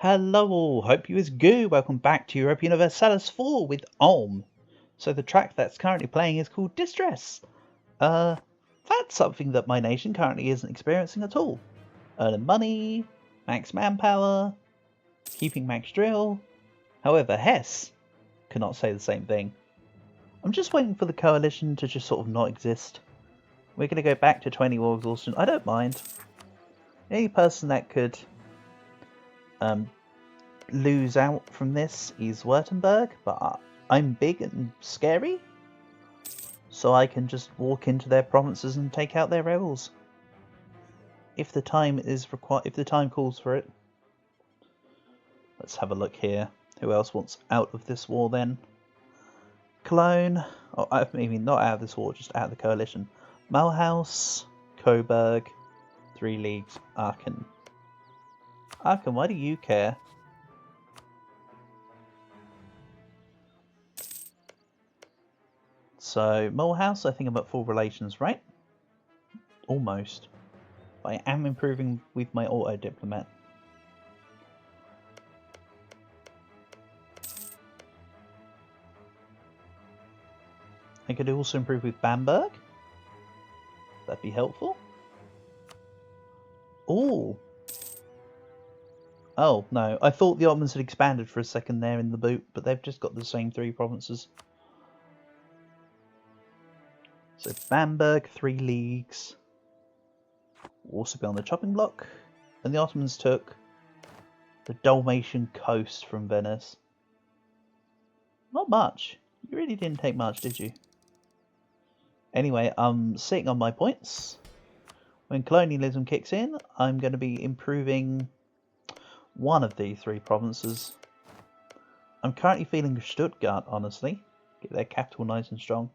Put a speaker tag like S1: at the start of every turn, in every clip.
S1: Hello all, hope you is good. Welcome back to Europa Universalis 4 with Ulm. So the track that's currently playing is called Distress. That's something that my nation currently isn't experiencing at all. Earning money, max manpower, keeping max drill. However, Hess cannot say the same thing. I'm just waiting for the coalition to just sort of not exist. We're going to go back to 20 war exhaustion. I don't mind. The only person that could lose out from this is Württemberg, but I'm big and scary, so I can just walk into their provinces and take out their rebels if the time is required. If the time calls for it. Let's have a look here. Who else wants out of this war then? Cologne. Oh, I mean, not out of this war, just out of the coalition. Mulhouse, Coburg, 3 leagues, Aachen. Aachen, why do you care? So, Mulhouse, I think I'm at full relations, right? Almost. But I am improving with my auto-diplomat. I could also improve with Bamberg. That'd be helpful. Ooh. Oh, no. I thought the Ottomans had expanded for a second there in the boot, but they've just got the same 3 provinces. So Bamberg, 3 leagues. Will also be on the chopping block. And the Ottomans took the Dalmatian coast from Venice. Not much. You really didn't take much, did you? Anyway, I'm sitting on my points. When colonialism kicks in, I'm going to be improving one of the 3 provinces. I'm currently feeling Stuttgart, honestly. Get their capital nice and strong.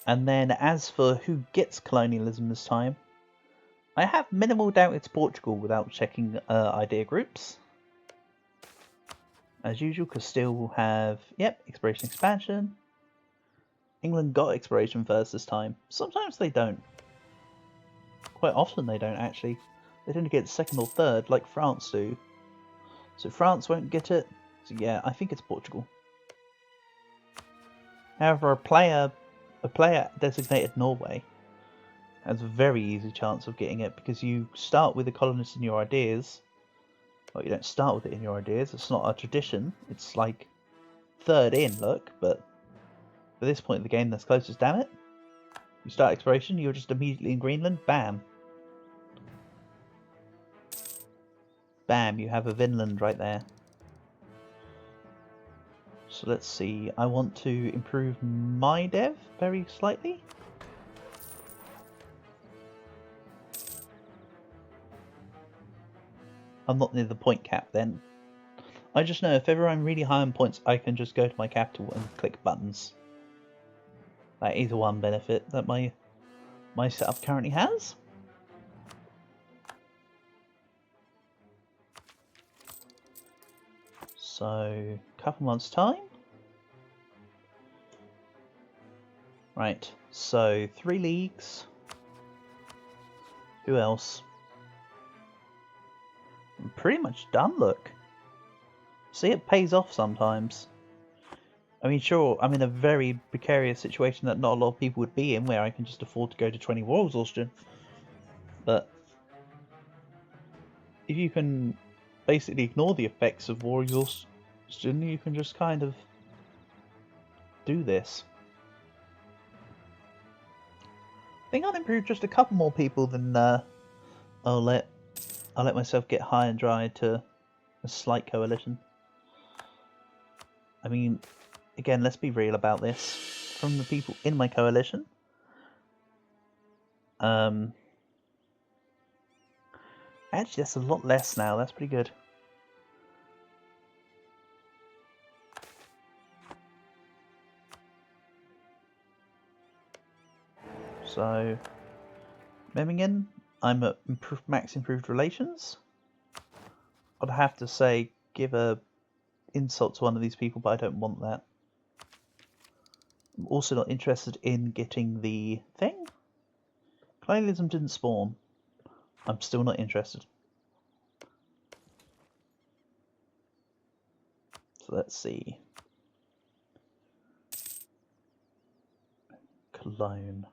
S1: And then as for who gets colonialism this time, I have minimal doubt it's Portugal without checking idea groups. As usual, Castile will have, yep, exploration expansion. England got exploration first this time. Sometimes they don't. Quite often they don't, actually. They tend to get second or third, like France do. So France won't get it. So yeah, I think it's Portugal. However, a player designated Norway has a very easy chance of getting it because you start with the colonists in your ideas. Well, you don't start with it in your ideas. It's not a tradition. It's like third in, look, but at this point in the game, that's closest, damn it. You start exploration, you're just immediately in Greenland, bam. Bam, you have a Vinland right there. So let's see, I want to improve my dev very slightly. I'm not near the point cap then. I just know if ever I'm really high on points, I can just go to my capital and click buttons. That is one benefit that my setup currently has. So, a couple months' time. Right, so 3 leagues. Who else? I'm pretty much done, look. See, it pays off sometimes. I mean, sure, I'm in a very precarious situation that not a lot of people would be in, where I can just afford to go to 20 war exhaustion. But if you can basically ignore the effects of war exhaustion, you can just kind of do this. I think I'll improve just a couple more people than I'll let myself get high and dry to a slight coalition. I mean, again, let's be real about this. From the people in my coalition, actually, that's a lot less now. That's pretty good. So, Memmingen, I'm at max improved relations. I'd have to say, give a insult to one of these people, but I don't want that. I'm also not interested in getting the thing. Colonialism didn't spawn. I'm still not interested. So let's see. Cologne.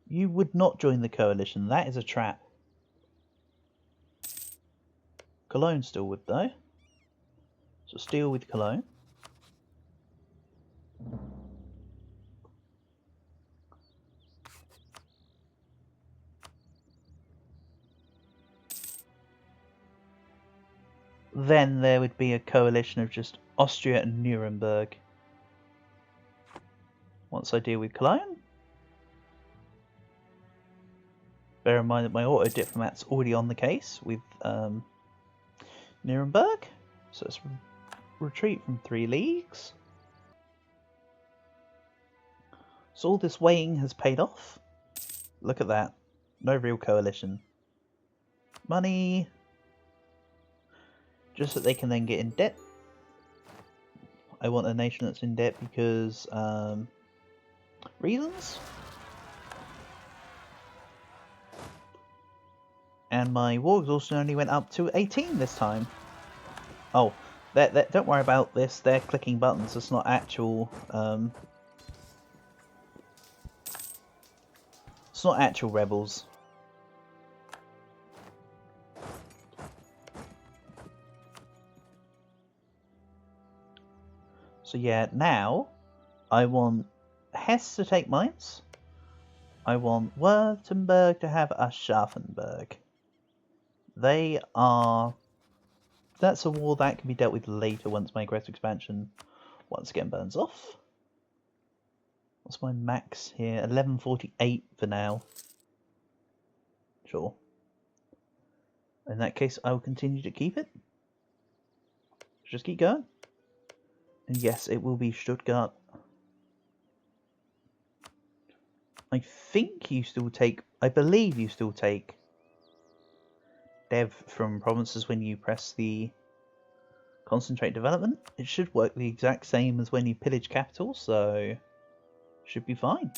S1: You would not join the coalition. That is a trap. Cologne still would, though. So steal with Cologne. Then there would be a coalition of just Austria and Nuremberg. Once I deal with Cologne. Bear in mind that my auto-diplomat's already on the case with Nuremberg. So let's retreat from 3 leagues. So all this weighing has paid off. Look at that. No real coalition. Money. Just so they can then get in debt. I want a nation that's in debt because reasons. And my war exhaustion only went up to 18 this time. Oh, don't worry about this. They're clicking buttons. It's not actual. It's not actual rebels. So yeah, now I want Hesse to take Mainz. I want Württemberg to have Aschaffenburg. They are... That's a war that can be dealt with later once my aggressive expansion once again burns off. What's my max here? 1148 for now. Sure. In that case, I will continue to keep it. Just keep going. And yes, it will be Stuttgart. I think you still take... I believe you still take dev from provinces when you press the concentrate development. It should work the exact same as when you pillage capital, so should be fine.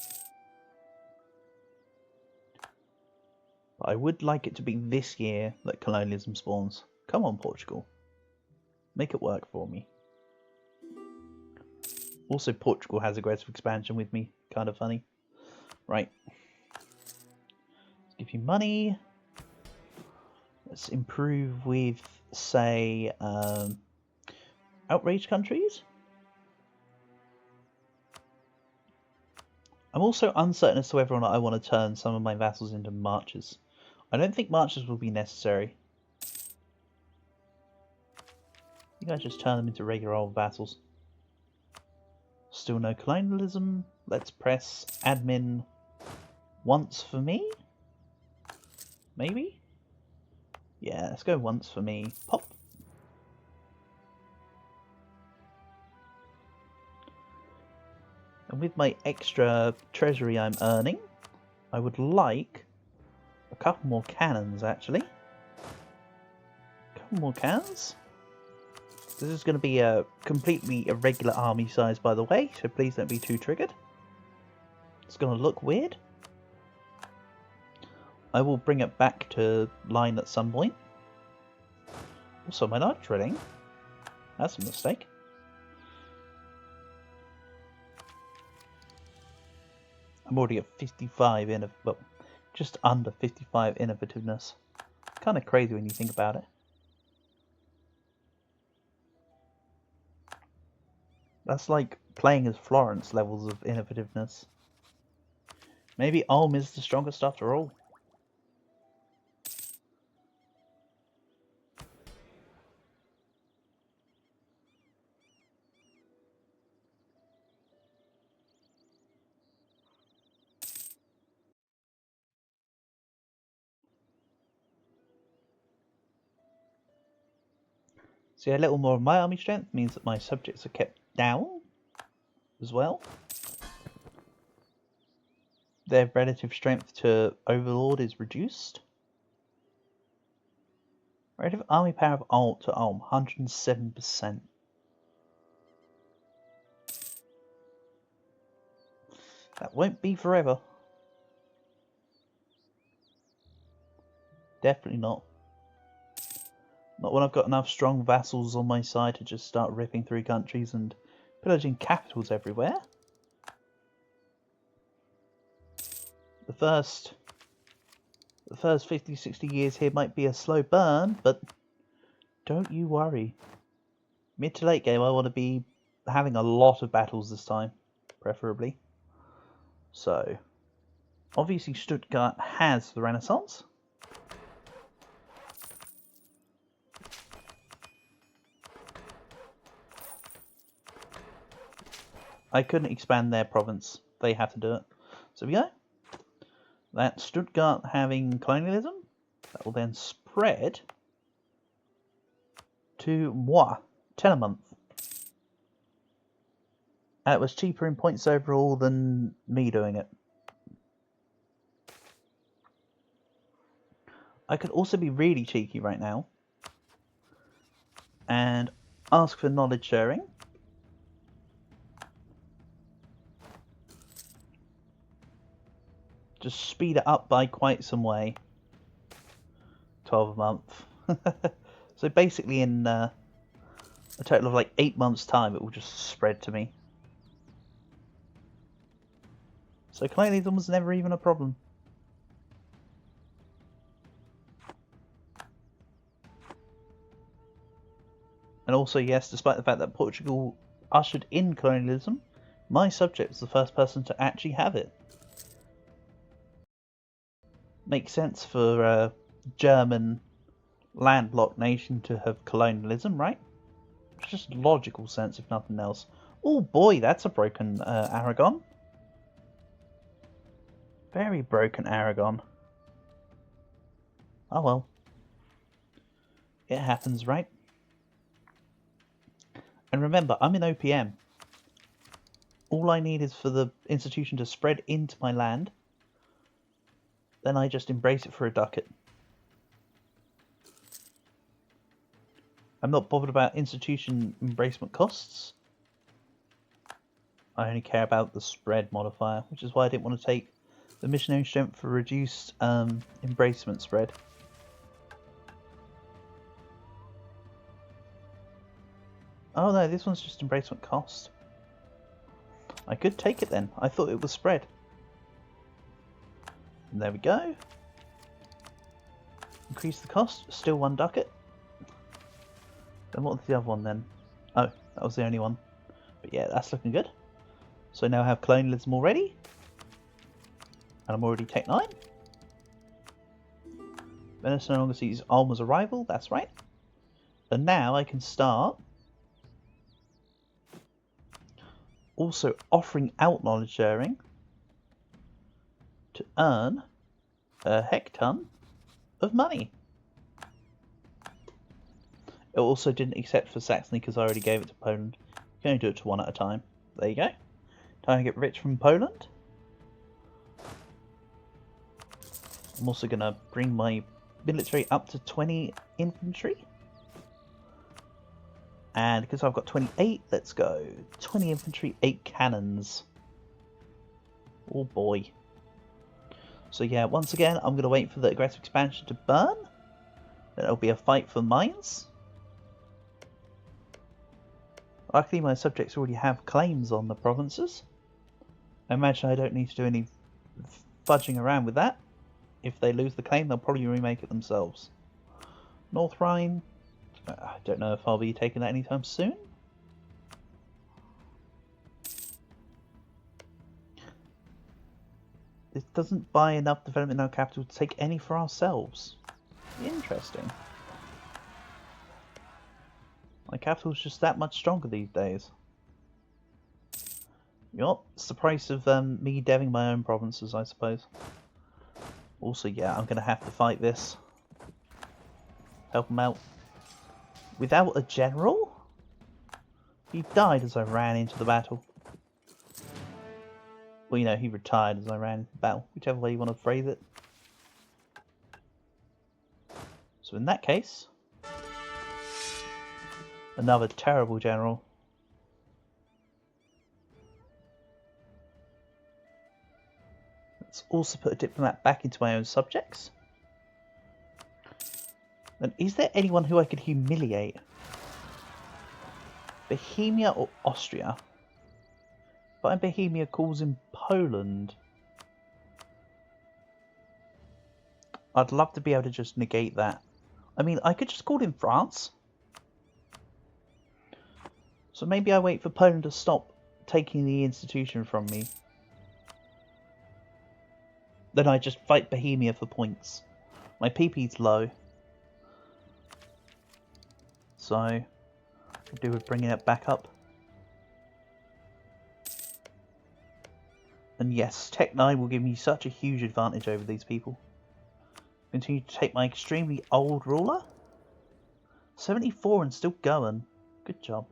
S1: But I would like it to be this year that colonialism spawns. Come on, Portugal. Make it work for me. Also, Portugal has aggressive expansion with me. Kind of funny. Right. Let's give you money. Let's improve with, say, outrage countries. I'm also uncertain as to whether or not I want to turn some of my vassals into marchers. I don't think marchers will be necessary. You guys just turn them into regular old vassals. Still no colonialism. Let's press admin once for me. Maybe? Yeah, let's go once for me. Pop. And with my extra treasury I'm earning, I would like a couple more cannons, actually. A couple more cannons. This is going to be a completely irregular army size, by the way, so please don't be too triggered. It's going to look weird. I will bring it back to line at some point. Also, my not drilling. That's a mistake. I'm already at 55 well, just under 55 innovativeness. Kind of crazy when you think about it. That's like playing as Florence levels of innovativeness. Maybe Ulm is the strongest after all. See, a little more of my army strength means that my subjects are kept down as well. Their relative strength to Overlord is reduced. Relative army power of Ulm to Ulm, 107%. That won't be forever. Definitely not. Not when I've got enough strong vassals on my side to just start ripping through countries and pillaging capitals everywhere. The first 50, 60 years here might be a slow burn, but don't you worry. Mid to late game, I want to be having a lot of battles this time, preferably. So, obviously Stuttgart has the Renaissance. I couldn't expand their province. They have to do it. So we go. That Stuttgart having colonialism, that will then spread to moi, 10 a month. That was cheaper in points overall than me doing it. I could also be really cheeky right now and ask for knowledge sharing. Just speed it up by quite some way. 12 a month. So basically in a total of like 8 months time it will just spread to me. So colonialism was never even a problem. And also, yes, despite the fact that Portugal ushered in colonialism, my subject was the first person to actually have it. Makes sense for a German landlocked nation to have colonialism, right? It's just logical sense, if nothing else. Oh boy, that's a broken Aragon. Very broken Aragon. Oh well. It happens, right? And remember, I'm in OPM. All I need is for the institution to spread into my land. Then I just embrace it for a ducat. I'm not bothered about institution embracement costs. I only care about the spread modifier, which is why I didn't want to take the missionary strength for reduced embracement spread. Oh no, this one's just embracement cost. I could take it then. I thought it was spread. And there we go. Increase the cost, still 1 ducat. Then what was the other one then? Oh, that was the only one. But yeah, that's looking good. So now I have colonialism already. And I'm already Tech 9. Venice no longer sees Ulm as a rival, that's right. And now I can start also offering out knowledge sharing to earn a hecton of money. It also didn't accept for Saxony because I already gave it to Poland. You can only do it to 1 at a time. There you go. Time to get rich from Poland. I'm also going to bring my military up to 20 infantry. And because I've got 28, let's go. 20 infantry, 8 cannons. Oh boy. So yeah, once again, I'm going to wait for the aggressive expansion to burn. Then it'll be a fight for mines. Luckily, my subjects already have claims on the provinces. I imagine I don't need to do any fudging around with that. If they lose the claim, they'll probably remake it themselves. North Rhine. I don't know if I'll be taking that anytime soon. This doesn't buy enough development in our capital to take any for ourselves. Interesting. My capital's just that much stronger these days. Yup, it's the price of me deving my own provinces, I suppose. Also, yeah, I'm going to have to fight this. Help him out. Without a general? He died as I ran into the battle. Well, you know, he retired as I ran into the battle, whichever way you want to phrase it. So in that case, another terrible general. Let's also put a diplomat back into my own subjects. And is there anyone who I could humiliate? Bohemia or Austria? But Bohemia calls in Poland. I'd love to be able to just negate that. I mean, I could just call in France. So maybe I wait for Poland to stop taking the institution from me. Then I just fight Bohemia for points. My PP's low. So, I'll do with bringing it back up. And yes, Tech 9 will give me such a huge advantage over these people. Continue to take my extremely old ruler. 74 and still going. Good job.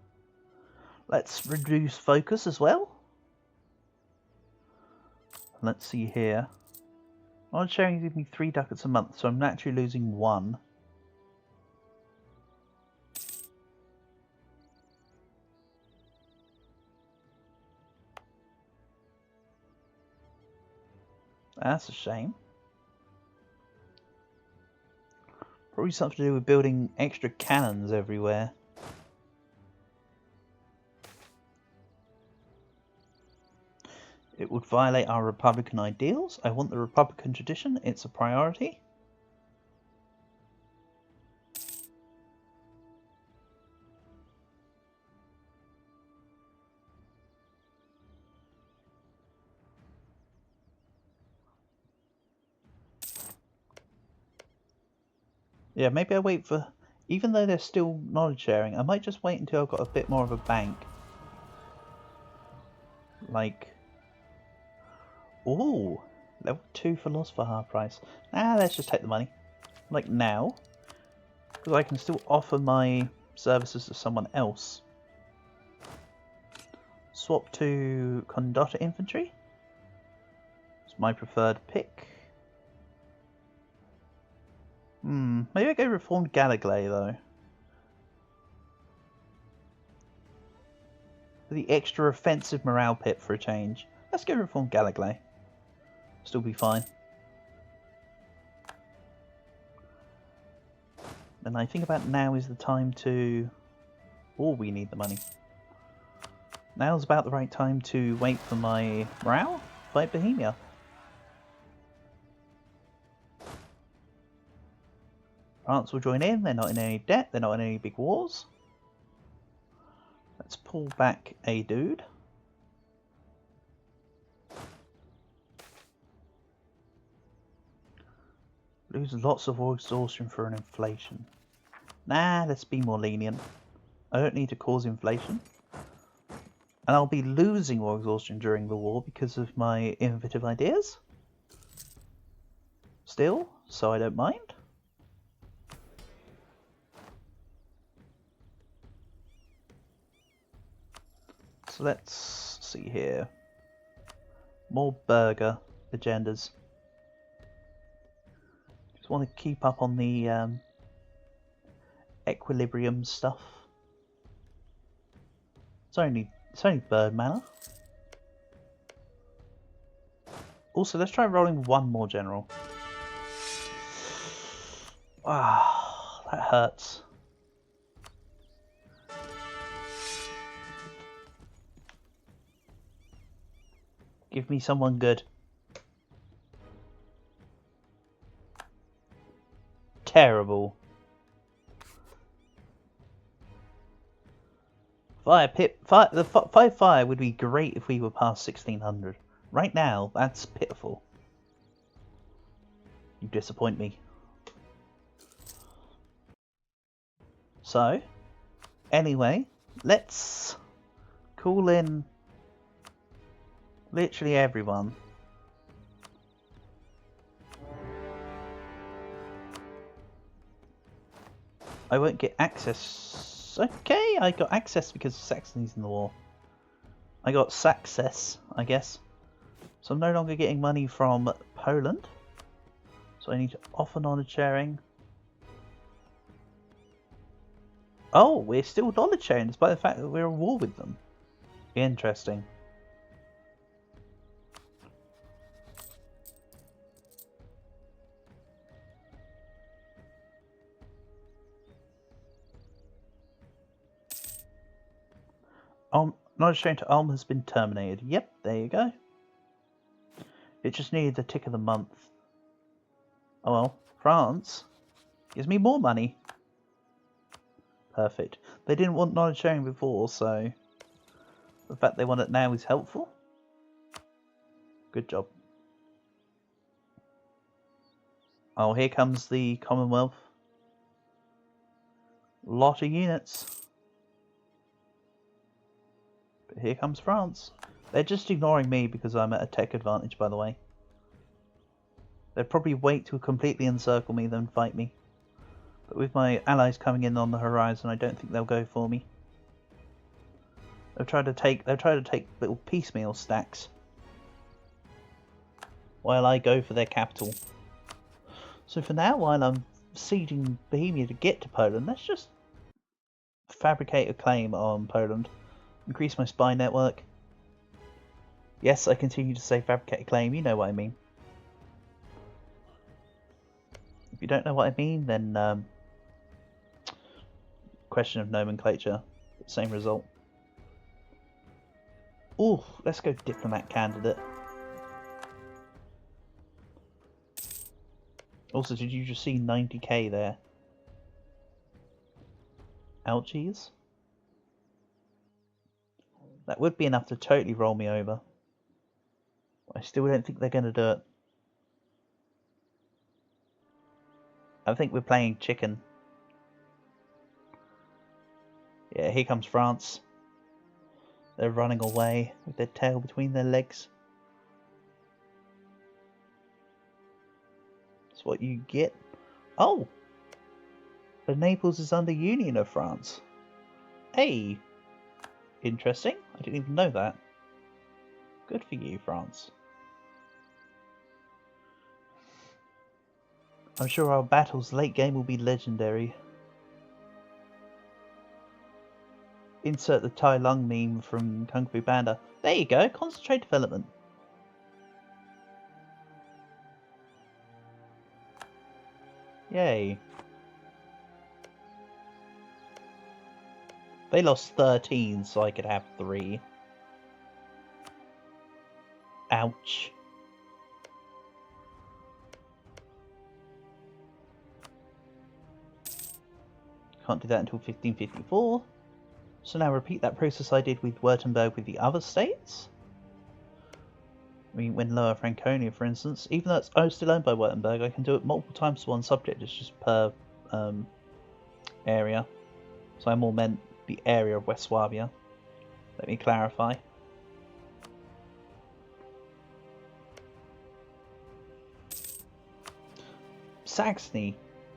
S1: Let's reduce focus as well. Let's see here. Knowledge sharing gives me 3 ducats a month, so I'm naturally losing 1. That's a shame. Probably something to do with building extra cannons everywhere. It would violate our Republican ideals. I want the Republican tradition. It's a priority. Yeah, maybe I wait for... Even though they're still knowledge sharing, I might just wait until I've got a bit more of a bank. Like... Ooh! Level 2 philosopher half price. Let's just take the money. Like now. Because I can still offer my services to someone else. Swap to Condotta Infantry. It's my preferred pick. Maybe I go Reformed Gallagher though. The extra offensive morale pip for a change. Let's go Reformed Gallagher. Still be fine. And I think about now is the time to... Oh, we need the money. Now's about the right time to wait for my morale. Fight Bohemia. France will join in. They're not in any debt. They're not in any big wars. Let's pull back a dude. Lose lots of war exhaustion for an inflation. Nah, let's be more lenient. I don't need to cause inflation. And I'll be losing war exhaustion during the war because of my innovative ideas. Still, so I don't mind. So let's see here. More burger agendas. Just want to keep up on the equilibrium stuff. It's only bird manor. Also, let's try rolling one more general. Ah, that hurts. Give me someone good. Terrible. Fire pit. The 5 fire would be great if we were past 1600. Right now, that's pitiful. You disappoint me. So, anyway, let's call in literally everyone. I won't get access. Okay, I got access because Saxony's in the war. I got success, I guess. So I'm no longer getting money from Poland. So I need to offer knowledge sharing. Oh, we're still knowledge sharing despite the fact that we're at war with them. Interesting. Knowledge sharing to Ulm has been terminated. Yep, there you go. It just needed the tick of the month. Oh well, France gives me more money. Perfect. They didn't want knowledge sharing before, so the fact they want it now is helpful. Good job. Oh, here comes the Commonwealth. Lot of units. But here comes France. They're just ignoring me because I'm at a tech advantage, by the way. They'd probably wait to completely encircle me, then fight me. But with my allies coming in on the horizon, I don't think they'll go for me. They'll try to take little piecemeal stacks, while I go for their capital. So for now, while I'm sieging Bohemia to get to Poland, let's just fabricate a claim on Poland. Increase my spy network. Yes, I continue to say fabricate a claim, you know what I mean. If you don't know what I mean, then question of nomenclature, same result. Ooh, let's go diplomat candidate. Also, did you just see 90k there? Ouchies. That would be enough to totally roll me over. I still don't think they're going to do it. I think we're playing chicken. Yeah, here comes France. They're running away with their tail between their legs. That's what you get. Oh! But Naples is under Union of France. Hey! Interesting. I didn't even know that. Good for you, France. I'm sure our battles late game will be legendary. Insert the Tai Lung meme from Kung Fu Panda. There you go, concentrate development. Yay. They lost 13, so I could have 3. Ouch. Can't do that until 1554. So now repeat that process I did with Württemberg with the other states. I mean, when Lower Franconia, for instance, even though it's still owned by Württemberg, I can do it multiple times to one subject. It's just per area. So I more meant the area of West Swabia. Let me clarify. Saxony,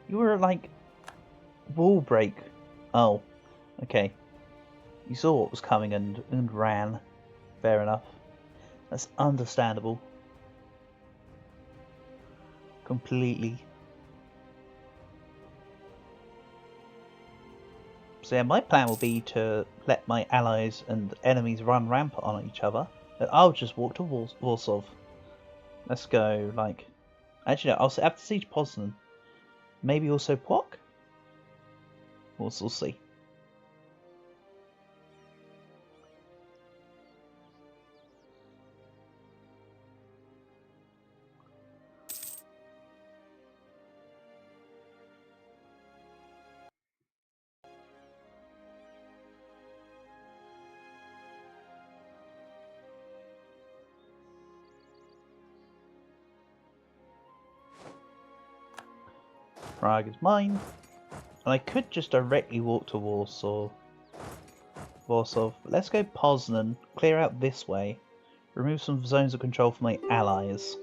S1: you were like wall break. Oh, okay. You saw what was coming and ran. Fair enough. That's understandable. Completely. So yeah, my plan will be to let my allies and enemies run rampant on each other. And I'll just walk to Warsaw. Let's go, like... Actually, no, I'll have to siege Poznan. Maybe also Płock? We'll see. Prague is mine. And I could just directly walk to Warsaw. Let's go Poznan, clear out this way, remove some zones of control for my allies.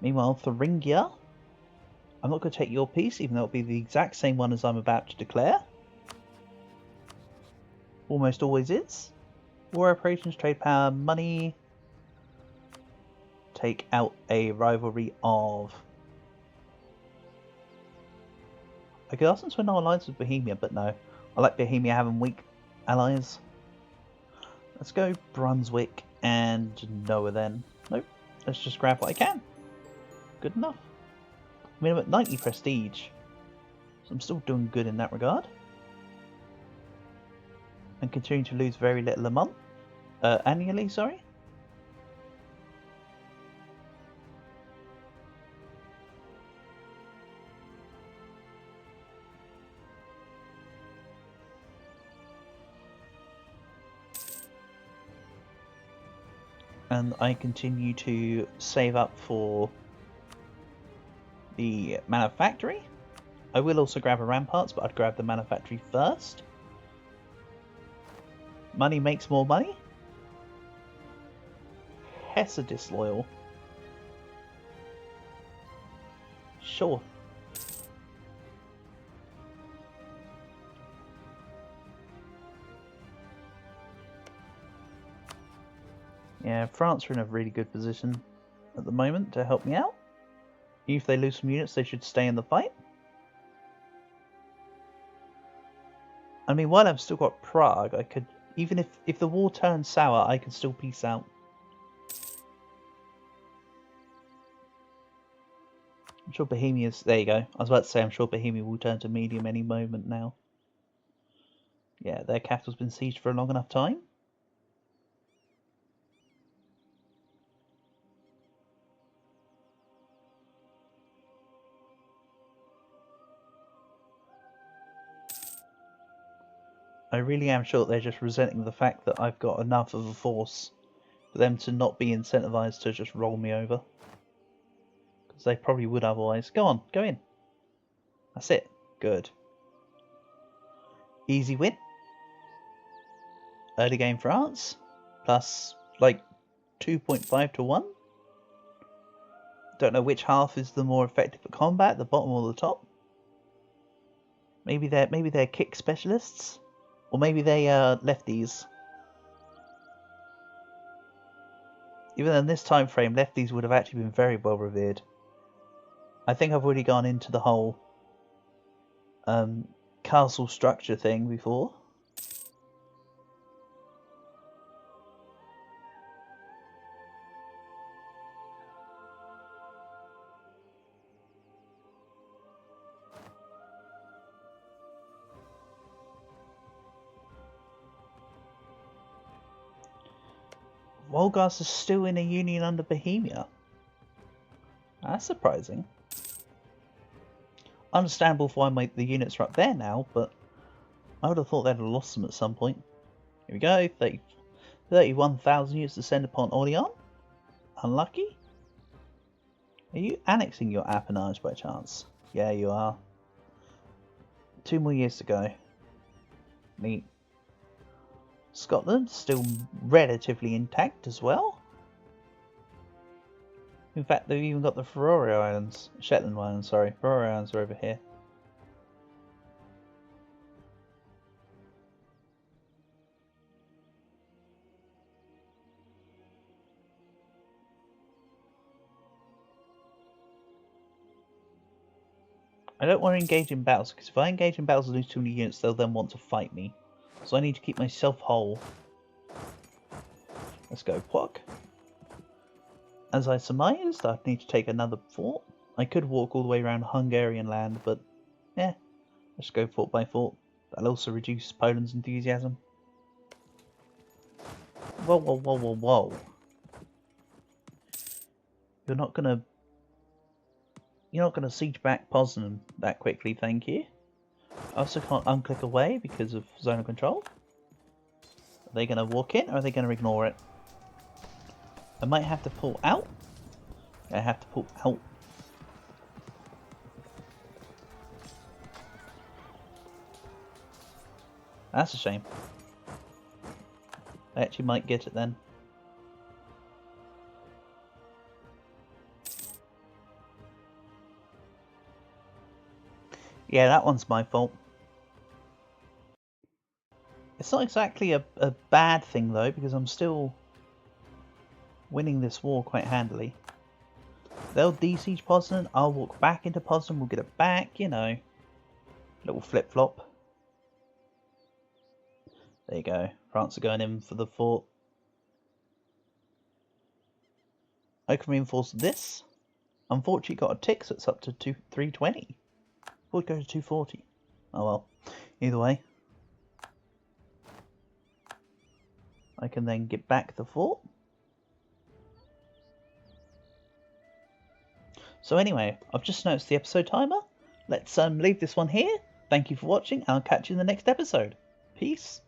S1: Meanwhile, Thuringia, I'm not going to take your piece, even though it'll be the exact same one as I'm about to declare. Almost always is. War operations, trade power, money. Take out a rivalry of... I could ask them to an alliance with Bohemia, but no. I like Bohemia having weak allies. Let's go Brunswick and Noah then. Nope. Let's just grab what I can. Good enough. I mean, I'm at 90 prestige. So I'm still doing good in that regard. and continue to lose very little a month, annually, sorry. And I continue to save up for the manufactory. I will also grab a ramparts, but I'd grab the manufactory first. Money makes more money. Hesse disloyal. Sure. Yeah, France are in a really good position at the moment to help me out. If they lose some units, they should stay in the fight. I mean, while I've still got Prague, I could, even if the war turns sour, I can still peace out. I'm sure Bohemia's... There you go. I was about to say, I'm sure Bohemia will turn to medium any moment now. Yeah, their capital's been sieged for a long enough time. I really am sure they're just resenting the fact that I've got enough of a force for them to not be incentivized to just roll me over. Because they probably would otherwise. Go on, go in. That's it. Good. Easy win. Early game France. Plus, like, 2.5 to 1. Don't know which half is the more effective at combat, the bottom or the top. Maybe they're kick specialists. Or maybe they are lefties. Even in this time frame, lefties would have actually been very well revered. I think I've already gone into the whole castle structure thing before. Wolgast is still in a union under Bohemia. That's surprising. Understandable for why the units are up there now, but I would have thought they'd have lost them at some point. Here we go, 31,000 units to send upon Orléans. Unlucky. Are you annexing your appanage by chance? Yeah, you are. 2 more years to go. Neat. Scotland still relatively intact as well. In fact, they've even got the Faroe Islands, Shetland Islands, sorry. Faroe Islands are over here. I don't want to engage in battles, because if I engage in battles and lose too many units, they'll then want to fight me. So I need to keep myself whole. Let's go, Pwok. As I surmised, I'd need to take another fort. I could walk all the way around Hungarian land, but yeah, let's go fort by fort. That'll also reduce Poland's enthusiasm. Whoa, whoa, whoa, whoa, whoa. You're not gonna siege back Poznan that quickly, thank you. I also can't unclick away because of zone of control. Are they gonna walk in or are they gonna ignore it? I might have to pull out. I have to pull out. That's a shame. I actually might get it then. Yeah, that one's my fault. It's not exactly a bad thing though, because I'm still winning this war quite handily. They'll de-siege Poznan, I'll walk back into Poznan, we'll get it back, you know. Little flip-flop. There you go. France are going in for the fort. I can reinforce this. Unfortunately got a tick, so it's up to 320. Would go to 240. Oh well. Either way. I can then get back the fort. So anyway, I've just noticed the episode timer. Let's leave this one here. Thank you for watching. I'll catch you in the next episode. Peace.